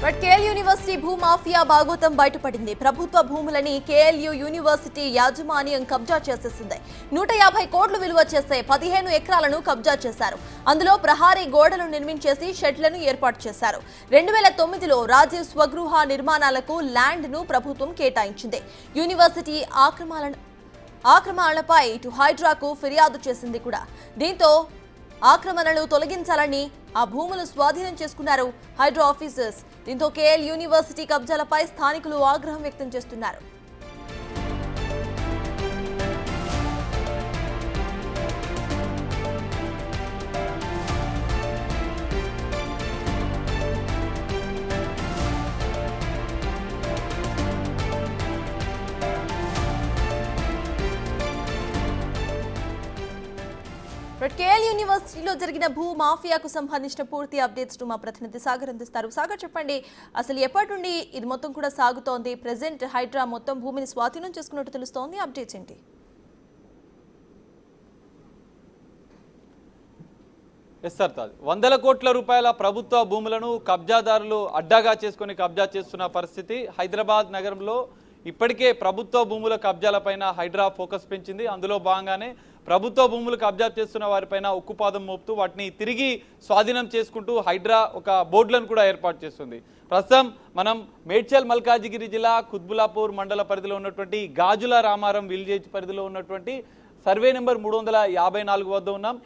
But KL university భూమాఫియా భాగోతం బయటపడింది. ప్రభుత్వ భూములని KLU university యాజమాన్యం కబ్జా చేసేసింది. 150 కోట్లు విలువ చేసే 15 ఎకరాలను కబ్జా చేశారు. అందులో ప్రహారీ గోడలు నిర్మించేసి షెడ్లను ఏర్పాటు చేశారు. 2009లో రాజీవ్ స్వగృహ నిర్మాణాలకు ల్యాండ్ ను ప్రభుత్వం కేటాయించింది. యూనివర్సిటీ ఆక్రమణలపై ఇటు హైడ్రాకు ఫిర్యాదు చేసింది కూడా. దీంతో ఆక్రమణలు తొలగించాలని ఆ భూములు స్వాధీనం చేసుకున్నారు హైడ్రా ఆఫీసర్స్. దీంతో కేఎల్ యూనివర్సిటీ కబ్జాలపై స్థానికులు ఆగ్రహం వ్యక్తం చేస్తున్నారు. కేఎల్ యూనివర్సిటీలో జరిగిన భూ మాఫియాకు సంబంధించిన పూర్తి అప్డేట్స్ మా ప్రతినిధి సాగర్ అందిస్తారు. సాగర్, చెప్పండి, అసలు ఎప్పటి నుండి ఇది మొత్తం కూడా సాగుతోంది? ప్రెసెంట్ హైడ్రా మొత్తం భూమిని స్వాధీనం చేసుకున్నట్టు తెలుస్తోంది. అప్డేట్స్ ఏంటి? వందల కోట్ల రూపాయల ప్రభుత్వ భూములను కబ్జాదారులు అడ్డాగా చేసుకుని కబ్జా చేస్తున్న పరిస్థితి. హైదరాబాద్ నగరంలో ఇప్పటికే ప్రభుత్వ భూముల కబ్జాలపైన హైడ్రా ఫోకస్ పెంచింది. అందులో భాగంగానే ప్రభుత్వ భూములు కబ్జా చేస్తున్న వారిపైన ఉక్కుపాదం మోపుతూ వాటిని తిరిగి స్వాధీనం చేసుకుంటూ హైడ్రా ఒక బోర్డులను కూడా ఏర్పాటు చేస్తుంది. ప్రస్తుతం మనం మేడ్చల్ మల్కాజిగిరి జిల్లా కుత్బులాపూర్ మండల పరిధిలో ఉన్నటువంటి గాజుల రామారం విలేజ్ పరిధిలో ఉన్నటువంటి సర్వే నెంబర్ 354 వద్ద ఉన్నాం.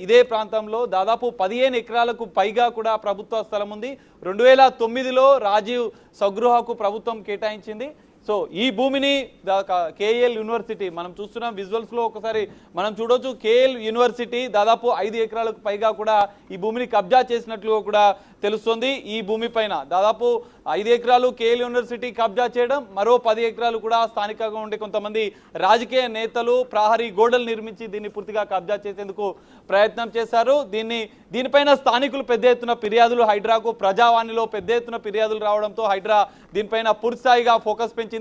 ఇదే ప్రాంతంలో దాదాపు 15 ఎకరాలకు పైగా కూడా ప్రభుత్వ స్థలం ఉంది. 2009లో రాజీవ్ స్వగృహకు ప్రభుత్వం కేటాయించింది. సో ఈ భూమిని కేఎల్ యూనివర్సిటీ మనం చూస్తున్నాం విజువల్స్ లో ఒకసారి మనం చూడొచ్చు. కేఎల్ యూనివర్సిటీ దాదాపు 5 ఎకరాలకు పైగా కూడా ఈ భూమిని కబ్జా చేసినట్లుగా కూడా తెలుస్తుంది. ఈ భూమి పైన దాదాపు 5 ఎకరాలు కేఎల్ యూనివర్సిటీ కబ్జా చేయడం, మరో 10 ఎకరాలు కూడా స్థానికంగా ఉండే కొంతమంది రాజకీయ నేతలు ప్రహరీ గోడలు నిర్మించి దీన్ని పూర్తిగా కబ్జా చేసేందుకు ప్రయత్నం చేశారు. దీనిపైన స్థానికులు పెద్ద ఎత్తున ఫిర్యాదులు హైడ్రాకు ప్రజావాణిలో పెద్ద ఎత్తున ఫిర్యాదులు రావడంతో హైడ్రా దీనిపైన పూర్తిస్థాయిగా ఫోకస్ పెంచింది.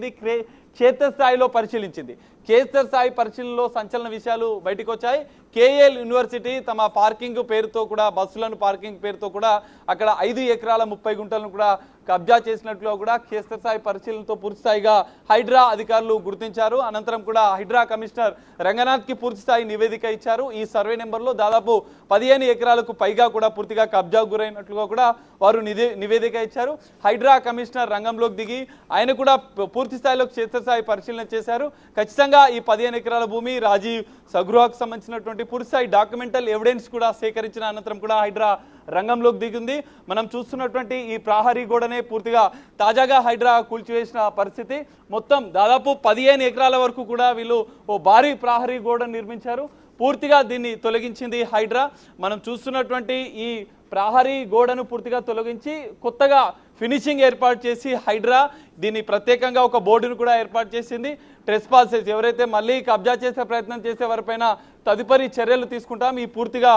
క్షేత్రస్థాయిలో పరిశీలించింది. క్షేత్రస్థాయి పరిశీలనలో సంచలన విషయాలు బయటకు వచ్చాయి. కేఎల్ యూనివర్సిటీ తమ పార్కింగ్ పేరుతో కూడా బస్సులను పార్కింగ్ పేరుతో కూడా అక్కడ 5 ఎకరాల 30 గుంటలను కూడా కబ్జా చేసినట్లు కూడా క్షేత్రస్థాయి పరిశీలనతో పూర్తిస్థాయిగా హైడ్రా అధికారులు గుర్తించారు. అనంతరం కూడా హైడ్రా కమిషనర్ రంగనాథ్కి పూర్తిస్థాయి నివేదిక ఇచ్చారు. ఈ సర్వే నెంబర్లో దాదాపు 15 ఎకరాలకు పైగా కూడా పూర్తిగా కబ్జాకు గురైనట్లుగా కూడా వారు నివేదిక ఇచ్చారు. హైడ్రా కమిషనర్ రంగంలోకి దిగి ఆయన కూడా పూర్తి స్థాయిలో క్షేత్రస్థాయి పరిశీలన చేశారు. ఖచ్చితంగా ఈ 15 ఎకరాల భూమి రాజీవ్ స్వగృహకు సంబంధించినటువంటి పూర్తిస్థాయి డాక్యుమెంటల్ ఎవిడెన్స్ కూడా సేకరించిన అనంతరం కూడా హైడ్రా రంగంలోకి దిగింది. మనం చూస్తున్నటువంటి ఈ ప్రహరీ గోడనే పూర్తిగా తాజాగా హైడ్రా కూల్చివేసిన పరిస్థితి. మొత్తం దాదాపు 15 ఎకరాల వరకు కూడా వీళ్ళు ఓ భారీ ప్రహరీ గోడను నిర్మించారు. పూర్తిగా దీన్ని తొలగించింది హైడ్రా. మనం చూస్తున్నటువంటి ఈ ప్రహరీ గోడను పూర్తిగా తొలగించి కొత్తగా ఫినిషింగ్ ఏర్పాటు చేసి హైడ్రా దీన్ని ప్రత్యేకంగా ఒక బోర్డును కూడా ఏర్పాటు చేసింది. ట్రెస్పాసెస్ ఎవరైతే మళ్ళీ కబ్జా చేసే ప్రయత్నం చేసే వారిపైన తదుపరి చర్యలు తీసుకుంటాం. ఈ పూర్తిగా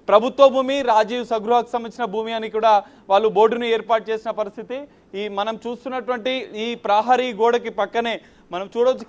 ప్రభుత్వ భూమి రాజీవ్ స్వగృహకు సంబంధించిన భూమి అని కూడా వాళ్ళు బోర్డును ఏర్పాటు చేసిన పరిస్థితి. మనం చూస్తున్నటువంటి ఈ ప్రహరీ గోడకి పక్కనే మనం చూడవచ్చు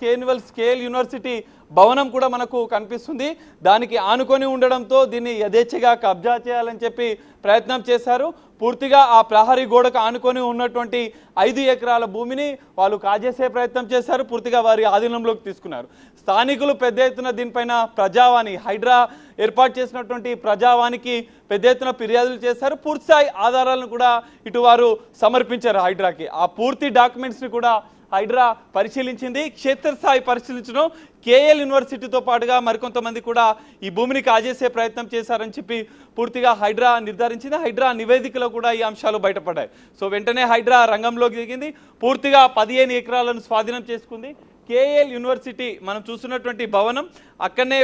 కేఎల్ యూనివర్సిటీ భవనం కూడా మనకు కనిపిస్తుంది. దానికి ఆనుకొని ఉండడంతో దీన్ని యథేచ్ఛగా కబ్జా చేయాలని చెప్పి ప్రయత్నం చేశారు. పూర్తిగా ఆ ప్రహరీ గోడకు ఆనుకొని ఉన్నటువంటి 5 ఎకరాల భూమిని వాళ్ళు కాజేసే ప్రయత్నం చేశారు. పూర్తిగా వారి ఆధీనంలోకి తీసుకున్నారు. స్థానికులు పెద్ద ఎత్తున దీనిపైన ప్రజావాణి హైడ్రా ఏర్పాటు చేసినటువంటి ప్రజావానికి పెద్ద ఎత్తున ఫిర్యాదులు చేశారు. పూర్తిస్థాయి ఆధారాలను కూడా ఇటు వారు సమర్పించారు హైడ్రాకి. ఆ పూర్తి డాక్యుమెంట్స్ని కూడా హైడ్రా పరిశీలించింది. క్షేత్రస్థాయి పరిశీలించడం కేఎల్ యూనివర్సిటీతో పాటుగా మరికొంతమంది కూడా ఈ భూమిని కాజేసే ప్రయత్నం చేశారని చెప్పి పూర్తిగా హైడ్రా నిర్ధారించింది. హైడ్రా నివేదికలో కూడా ఈ అంశాలు బయటపడ్డాయి. సో వెంటనే హైడ్రా రంగంలోకి దిగింది. పూర్తిగా 15 ఎకరాలను స్వాధీనం చేసుకుంది. కేఎల్ యూనివర్సిటీ మనం చూస్తున్నటువంటి భవనం అక్కడనే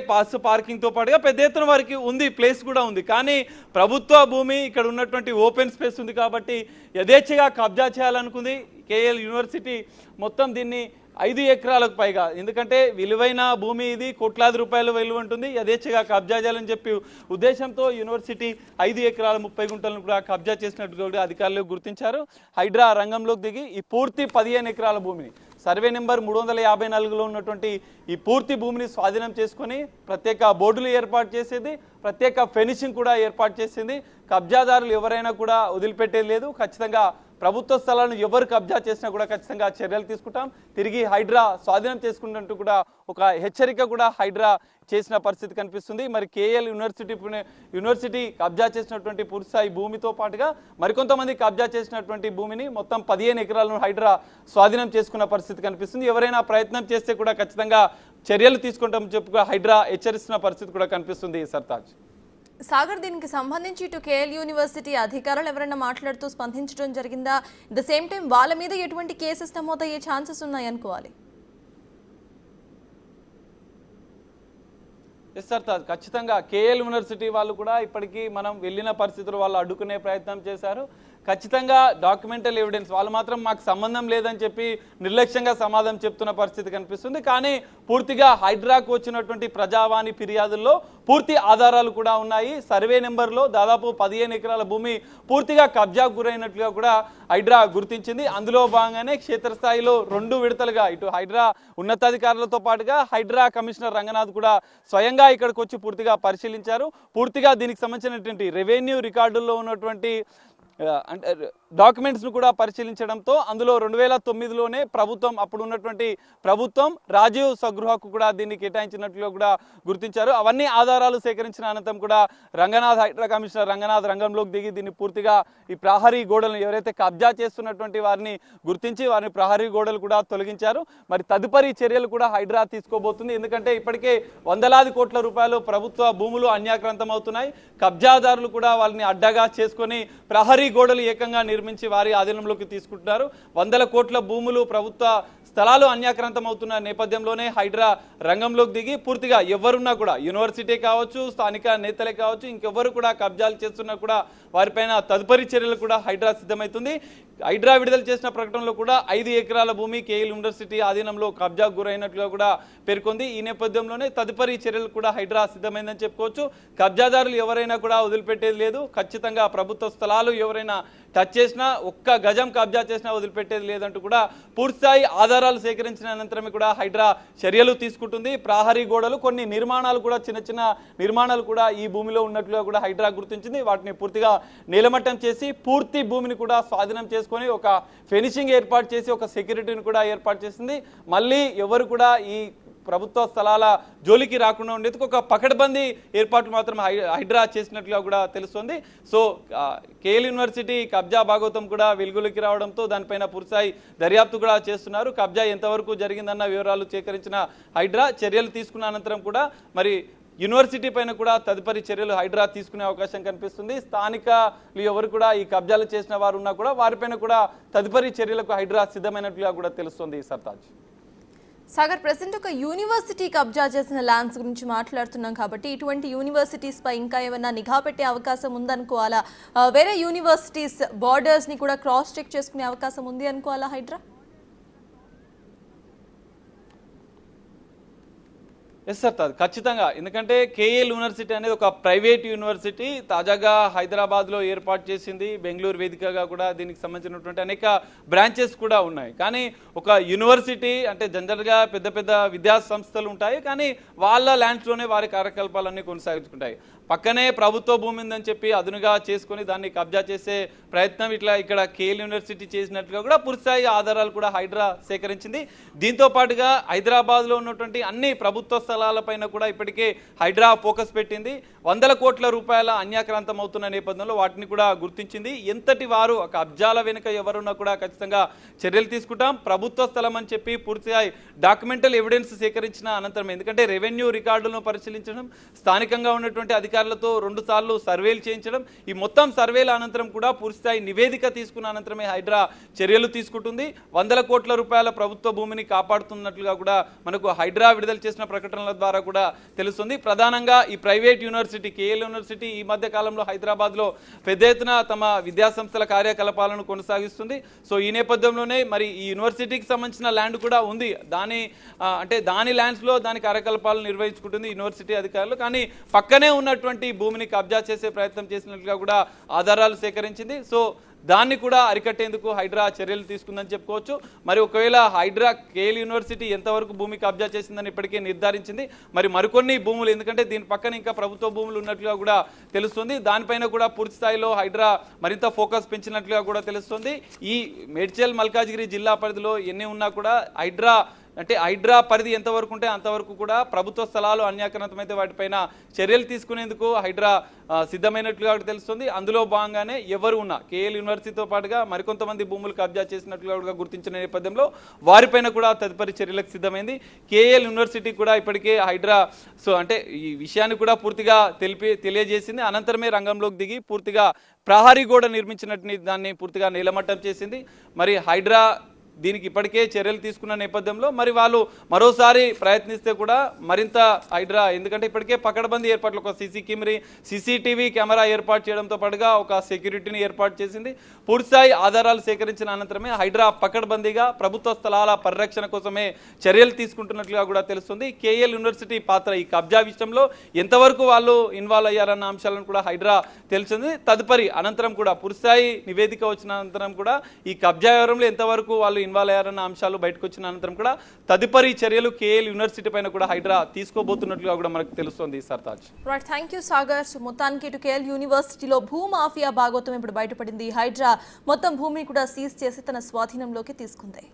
పార్కింగ్తో పాటుగా పెద్ద ఎత్తున వారికి ఉంది, ప్లేస్ కూడా ఉంది. కానీ ప్రభుత్వ భూమి ఇక్కడ ఉన్నటువంటి ఓపెన్ స్పేస్ ఉంది కాబట్టి యథేచ్ఛగా కబ్జా చేయాలనుకుంది కేఎల్ యూనివర్సిటీ. మొత్తం దీన్ని 5 ఎకరాలకు పైగా, ఎందుకంటే విలువైన భూమి ఇది, కోట్లాది రూపాయల విలువ ఉంటుంది, యథేచ్ఛగా కబ్జా చేయాలని చెప్పి ఉద్దేశంతో యూనివర్సిటీ 5 ఎకరాల 30 గుంటలను కూడా కబ్జా చేసినట్టుగా అధికారులు గుర్తించారు. హైడ్రా రంగంలోకి దిగి ఈ పూర్తి 15 ఎకరాల భూమిని సర్వే నెంబర్ 354లో ఉన్నటువంటి ఈ పూర్తి భూమిని స్వాధీనం చేసుకొని ప్రత్యేక బోర్డులు ఏర్పాటు చేసేది, ప్రత్యేక ఫెన్సింగ్ కూడా ఏర్పాటు చేసింది. కబ్జాదారులు ఎవరైనా కూడా వదిలిపెట్టేది లేదు. ఖచ్చితంగా ప్రభుత్వ స్థలాలను ఎవరు కబ్జా చేసినా కూడా ఖచ్చితంగా చర్యలు తీసుకుంటాం, తిరిగి హైడ్రా స్వాధీనం చేసుకుంటూ కూడా ఒక హెచ్చరిక కూడా హైడ్రా చేసిన పరిస్థితి కనిపిస్తుంది. మరి కేఎల్ యూనివర్సిటీ కబ్జా చేసినటువంటి పూర్తిస్థాయి భూమితో పాటుగా మరికొంతమంది కబ్జా చేసినటువంటి భూమిని మొత్తం 15 ఎకరాలను హైడ్రా స్వాధీనం చేసుకున్న పరిస్థితి కనిపిస్తుంది. ఎవరైనా ప్రయత్నం చేస్తే కూడా ఖచ్చితంగా చర్యలు తీసుకుంటామని చెప్పి హైడ్రా హెచ్చరిస్తున్న పరిస్థితి కూడా కనిపిస్తుంది. సర్తాజ్ సాగర్, దీనికి సంబంధించి ఇటు కేఎల్ యూనివర్సిటీ అధికారులు ఎవరైనా మాట్లాడుతూ స్పందించడం జరిగిందా? ద సేమ్ టైం వాళ్ళ మీద ఎటువంటి కేసెస్ నమోదయ్యే ఛాన్సెస్ ఉన్నాయి అనుకోవాలి? ఎస్ సార్, ఖచ్చితంగా కేఎల్ యూనివర్సిటీ వాళ్ళు కూడా ఇప్పటికీ మనం వెళ్ళిన పరిస్థితులు వాళ్ళు అడ్డుకునే ప్రయత్నం చేశారు. ఖచ్చితంగా డాక్యుమెంటల్ ఎవిడెన్స్ వాళ్ళు మాత్రం మాకు సంబంధం లేదని చెప్పి నిర్లక్ష్యంగా సమాధానం చెప్తున్న పరిస్థితి కనిపిస్తుంది. కానీ పూర్తిగా హైడ్రాకు వచ్చినటువంటి ప్రజావాణి ఫిర్యాదుల్లో పూర్తి ఆధారాలు కూడా ఉన్నాయి. సర్వే నెంబర్లో దాదాపు 15 ఎకరాల భూమి పూర్తిగా కబ్జాకు గురైనట్లుగా కూడా హైడ్రా గుర్తించింది. అందులో భాగంగానే క్షేత్రస్థాయిలో 2 విడతలుగా ఇటు హైడ్రా ఉన్నతాధికారులతో పాటుగా హైడ్రా కమిషనర్ రంగనాథ్ కూడా స్వయంగా ఇక్కడికి వచ్చి పూర్తిగా పరిశీలించారు. పూర్తిగా దీనికి సంబంధించినటువంటి రెవెన్యూ రికార్డుల్లో ఉన్నటువంటి అంటే డాక్యుమెంట్స్ను కూడా పరిశీలించడంతో అందులో 2009లోనే అప్పుడు ఉన్నటువంటి ప్రభుత్వం రాజీవ్ స్వగృహకు కూడా దీన్ని కేటాయించినట్లుగా కూడా గుర్తించారు. అవన్నీ ఆధారాలు సేకరించిన అనంతరం కూడా హైడ్రా కమిషనర్ రంగనాథ్ రంగంలోకి దిగి దీన్ని పూర్తిగా ఈ ప్రహరీ గోడలను ఎవరైతే కబ్జా చేస్తున్నటువంటి వారిని గుర్తించి వారిని ప్రహరీ గోడలు కూడా తొలగించారు. మరి తదుపరి చర్యలు కూడా హైడ్రా తీసుకోబోతుంది. ఎందుకంటే ఇప్పటికే వందలాది కోట్ల రూపాయలు ప్రభుత్వ భూములు అన్యాక్రాంతం అవుతున్నాయి. కబ్జాదారులు కూడా వాళ్ళని అడ్డగా చేసుకొని ప్రహరీ గోడలు ఏకంగా నిర్మించి వారి ఆధీనంలోకి తీసుకుంటున్నారు. 100 కోట్ల భూములు ప్రభుత్వ స్థలాలు అన్యాక్రాంతం అవుతున్న నేపథ్యంలోనే హైడ్రా రంగంలోకి దిగి పూర్తిగా ఎవరున్నా కూడా యూనివర్సిటీ కావచ్చు, స్థానిక నేతలే కావచ్చు, ఇంకెవ్వరు కూడా కబ్జాలు చేస్తున్నా కూడా వారిపైన తదుపరి చర్యలు కూడా హైడ్రా సిద్ధమవుతుంది. హైడ్రా విడుదల చేసిన ప్రకటనలో కూడా 5 ఎకరాల భూమి కేఎల్ యూనివర్సిటీ ఆధీనంలో కబ్జాకు గురైనట్లుగా కూడా పేర్కొంది. ఈ నేపథ్యంలోనే తదుపరి చర్యలు కూడా హైడ్రా సిద్ధమైందని చెప్పుకోవచ్చు. కబ్జాదారులు ఎవరైనా కూడా వదిలిపెట్టేది లేదు. ఖచ్చితంగా ప్రభుత్వ స్థలాలు ఎవరైనా టచ్ చేసినా, ఒక్క గజం కబ్జా చేసినా వదిలిపెట్టేది లేదంటూ కూడా పూర్తిస్థాయి ఆధారాలు సేకరించిన అనంతరమే కూడా హైడ్రా చర్యలు తీసుకుంటుంది. ప్రహరీ గోడలు, కొన్ని నిర్మాణాలు కూడా చిన్న చిన్న నిర్మాణాలు కూడా ఈ భూమిలో ఉన్నట్లుగా కూడా హైడ్రా గుర్తించింది. వాటిని పూర్తిగా నీలమట్టం చేసి పూర్తి భూమిని కూడా స్వాధీనం చేసుకొని ఒక ఫెన్సింగ్ ఏర్పాటు చేసి ఒక సెక్యూరిటీని కూడా ఏర్పాటు చేసింది. మళ్ళీ ఎవరు కూడా ఈ ప్రభుత్వ స్థలాల జోలికి రాకుండా ఉండేందుకు ఒక పకడ్బందీ ఏర్పాటు మాత్రం హైడ్రా చేసినట్లుగా కూడా తెలుస్తుంది. సో కేఎల్ యూనివర్సిటీ కబ్జా భాగోతం కూడా వెలుగులోకి రావడంతో దానిపైన పూర్తిస్థాయి దర్యాప్తు కూడా చేస్తున్నారు. కబ్జా ఎంతవరకు జరిగిందన్న వివరాలు సేకరించిన హైడ్రా చర్యలు తీసుకున్న అనంతరం కూడా మరి యూనివర్సిటీ పైన కూడా తదుపరి చర్యలు హైడ్రా తీసుకునే అవకాశం కనిపిస్తుంది. స్థానికలు ఎవరు కూడా ఈ కబ్జాలు చేసిన వారు ఉన్నా కూడా వారిపైన కూడా తదుపరి చర్యలకు హైడ్రా సిద్ధమైనట్లుగా కూడా తెలుస్తుంది. సర్తాజ్ సాగర్, ప్రెసెంట్ ఒక యూనివర్సిటీ కబ్జా చేసిన ల్యాండ్స్ గురించి మాట్లాడుతున్నాం కాబట్టి ఇటువంటి యూనివర్సిటీస్ పై ఇంకా ఏమైనా నిఘా పెట్టే అవకాశం ఉందనుకోవాలా? వేరే యూనివర్సిటీస్ బార్డర్స్ ని కూడా క్రాస్ చెక్ చేసుకునే అవకాశం ఉంది అనుకోవాలా హైడ్రా? ఎస్ సార్, ఖచ్చితంగా. ఎందుకంటే కేఎల్ యూనివర్సిటీ అనేది ఒక ప్రైవేట్ యూనివర్సిటీ, తాజాగా హైదరాబాద్లో ఏర్పాటు చేసింది. బెంగళూరు వేదికగా కూడా దీనికి సంబంధించినటువంటి అనేక బ్రాంచెస్ కూడా ఉన్నాయి. కానీ ఒక యూనివర్సిటీ అంటే జనరల్గా పెద్ద పెద్ద విద్యా సంస్థలు ఉంటాయి, కానీ వాళ్ళ ల్యాండ్స్లోనే వారి కార్యకలాపాలన్నీ కొనసాగించుకుంటాయి. పక్కనే ప్రభుత్వ భూమి ఉందని చెప్పి అదునుగా చేసుకొని దాన్ని కబ్జా చేసే ప్రయత్నం ఇక్కడ కేఎల్ యూనివర్సిటీ చేసినట్లుగా కూడా పూర్తిస్థాయి ఆధారాలు కూడా హైడ్రా సేకరించింది. దీంతో పాటుగా హైదరాబాద్లో ఉన్నటువంటి అన్ని ప్రభుత్వ స్థలాలపైన కూడా ఇప్పటికే హైడ్రా ఫోకస్ పెట్టింది. 100 కోట్ల రూపాయల అన్యాక్రాంతం అవుతున్న నేపథ్యంలో వాటిని కూడా గుర్తించింది. ఎంతటి వారు కబ్జాల వెనుక ఎవరున్నా కూడా ఖచ్చితంగా చర్యలు తీసుకుంటాం. ప్రభుత్వ స్థలం అని చెప్పి పూర్తిగా డాక్యుమెంటల్ ఎవిడెన్స్ సేకరించిన అనంతరం, ఎందుకంటే రెవెన్యూ రికార్డులను పరిశీలించడం, స్థానికంగా ఉన్నటువంటి అధికారులతో 2 సార్లు సర్వేలు చేయించడం, ఈ మొత్తం సర్వేల అనంతరం కూడా పూర్తిస్థాయి నివేదిక తీసుకున్న అనంతరమే హైడ్రా చర్యలు తీసుకుంటుంది. 100 కోట్ల రూపాయల ప్రభుత్వ భూమిని కాపాడుతున్నట్లుగా కూడా మనకు హైడ్రా విడుదల చేసిన ప్రకటనల ద్వారా కూడా తెలుస్తుంది. ప్రధానంగా ఈ ప్రైవేట్ యూనివర్సిటీ కేఎల్ యూనివర్సిటీ ఈ మధ్య కాలంలో హైదరాబాద్లో పెద్ద ఎత్తున తమ విద్యాసంస్థల కార్యకలాపాలను కొనసాగిస్తుంది. సో ఈ నేపథ్యంలోనే మరి ఈ యూనివర్సిటీకి సంబంధించిన ల్యాండ్ కూడా ఉంది. దాని ల్యాండ్స్లో దాని కార్యకలాపాలను నిర్వహించుకుంటుంది యూనివర్సిటీ అధికారులు. కానీ పక్కనే ఉన్నటువంటి భూమిని కబ్జా చేసే ప్రయత్నం చేసినట్లుగా కూడా ఆధారాలు సేకరించింది. సో దాన్ని కూడా అరికట్టేందుకు హైడ్రా చర్యలు తీసుకుందని చెప్పుకోవచ్చు. మరి ఒకవేళ హైడ్రా కేఎల్ యూనివర్సిటీ ఎంతవరకు భూమి కబ్జా చేసిందని ఇప్పటికే నిర్ధారించింది. మరి మరికొన్ని భూములు, ఎందుకంటే దీని పక్కన ఇంకా ప్రభుత్వ భూములు ఉన్నట్లుగా కూడా తెలుస్తుంది, దానిపైన కూడా పూర్తి స్థాయిలో హైడ్రా మరింత ఫోకస్ పెంచినట్లుగా కూడా తెలుస్తుంది. ఈ మేడ్చల్ మల్కాజ్గిరి జిల్లా పరిధిలో ఎన్ని ఉన్నా కూడా హైడ్రా పరిధి ఎంతవరకు ఉంటే అంతవరకు కూడా ప్రభుత్వ స్థలాలు అన్యాక్రాంతమైతే వాటిపైన చర్యలు తీసుకునేందుకు హైడ్రా సిద్ధమైనట్లుగా తెలుస్తుంది. అందులో భాగంగానే ఎవరు ఉన్నా కేఎల్ యూనివర్సిటీతో పాటుగా మరికొంతమంది భూములు కబ్జా చేసినట్లుగా కూడా గుర్తించిన నేపథ్యంలో వారిపైన కూడా తదుపరి చర్యలకు సిద్ధమైంది. కేఎల్ యూనివర్సిటీ కూడా ఇప్పటికే హైడ్రా ఈ విషయాన్ని కూడా పూర్తిగా తెలియజేసింది. అనంతరమే రంగంలోకి దిగి పూర్తిగా ప్రహరీ గోడ నిర్మించినట్టు దాన్ని పూర్తిగా నేలమట్టం చేసింది. మరి హైడ్రా దీనికి ఇప్పటికే చర్యలు తీసుకున్న నేపథ్యంలో మరి వాళ్ళు మరోసారి ప్రయత్నిస్తే కూడా మరింత హైడ్రా, ఎందుకంటే ఇప్పటికే పకడ్బందీ ఏర్పాట్లు, ఒక సీసీటీవీ కెమెరా ఏర్పాటు చేయడంతో పాటుగా ఒక సెక్యూరిటీని ఏర్పాటు చేసింది. పూర్తిస్థాయి ఆధారాలు సేకరించిన అనంతరమే హైడ్రా పకడ్బందీగా ప్రభుత్వ స్థలాల పరిరక్షణ కోసమే చర్యలు తీసుకుంటున్నట్లుగా కూడా తెలుస్తుంది. కేఎల్ యూనివర్సిటీ పాత్ర ఈ కబ్జా విషయంలో ఎంతవరకు వాళ్ళు ఇన్వాల్వ్ అయ్యారన్న అంశాలను కూడా హైడ్రా తెలిసింది. తదుపరి అనంతరం కూడా పూర్తిస్థాయి నివేదిక వచ్చిన అనంతరం కూడా ఈ కబ్జా వ్యవహారంలో ఎంతవరకు వాళ్ళు ఇన్వాల్వ్ అయ్యారన్న అంశాలు బయటకు వచ్చిన అనంతరం కూడా తదుపరి చర్యలు కేఎల్ యూనివర్సిటీ పైన కూడా హైడ్రా తీసుకోబోతున్నట్లుగా కూడా మనకు తెలుస్తుంది. Sartaj, right, thank you Sagar. మొత్తానికి ఇటు కేఎల్ యూనివర్సిటీలో భూమాఫియా భాగోతం ఇప్పుడు బయటపడింది. హైడ్రా మొత్తం భూమిని కూడా సీజ్ చేసి తన స్వాధీనంలోకి తీసుకుంది.